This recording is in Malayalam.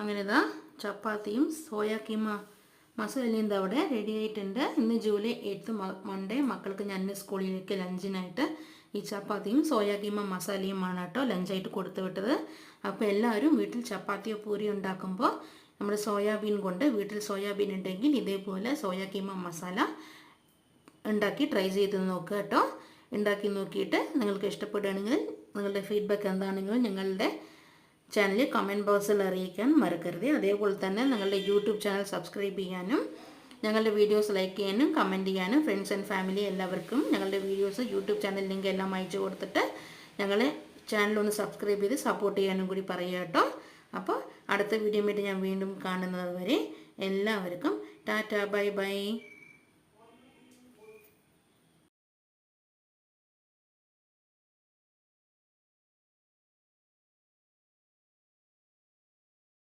അങ്ങനെ ഇതാ ചപ്പാത്തിയും സോയാ കീമ മസാലയും അവിടെ റെഡി ആയിട്ടുണ്ട്. ഇന്ന് ജൂലൈ 8 മൺഡേ. മക്കൾക്ക് ഞാൻ സ്കൂളിലേക്ക് ലഞ്ചിനായിട്ട് ഈ ചപ്പാത്തിയും സോയാ കീമ മസാലയുമാണ് കേട്ടോ ലഞ്ചായിട്ട് കൊടുത്തു വിട്ടത്. അപ്പോൾ എല്ലാവരും വീട്ടിൽ ചപ്പാത്തിയോ പൂരിയോ ഉണ്ടാക്കുമ്പോൾ നമ്മുടെ സോയാബീൻ കൊണ്ട്, വീട്ടിൽ സോയാബീൻ ഉണ്ടെങ്കിൽ ഇതേപോലെ സോയാ കീമ മസാല ഉണ്ടാക്കി ട്രൈ ചെയ്ത് നോക്കുക കേട്ടോ. ഉണ്ടാക്കി നോക്കിയിട്ട് നിങ്ങൾക്ക് ഇഷ്ടപ്പെടുകയാണെങ്കിൽ നിങ്ങളുടെ ഫീഡ്ബാക്ക് എന്താണെങ്കിലും ഞങ്ങളുടെ ചാനൽ കമൻറ്റ് ബോക്സിൽ അറിയിക്കാൻ മറക്കരുത്. അതേപോലെ തന്നെ ഞങ്ങളുടെ യൂട്യൂബ് ചാനൽ സബ്സ്ക്രൈബ് ചെയ്യാനും ഞങ്ങളുടെ വീഡിയോസ് ലൈക്ക് ചെയ്യാനും കമൻറ്റ് ചെയ്യാനും ഫ്രണ്ട്സ് ആൻഡ് ഫാമിലി എല്ലാവർക്കും ഞങ്ങളുടെ വീഡിയോസ് യൂട്യൂബ് ചാനൽ ലിങ്ക് എല്ലാം അയച്ചു കൊടുത്തിട്ട് ഞങ്ങളെ ചാനലൊന്ന് സബ്സ്ക്രൈബ് ചെയ്ത് സപ്പോർട്ട് ചെയ്യാനും കൂടി പറയുക കേട്ടോ. അപ്പോൾ അടുത്ത വീഡിയോ ആയിട്ട് ഞാൻ വീണ്ടും കാണുന്നത് വരെ എല്ലാവർക്കും ടാറ്റ ബൈ ബൈ.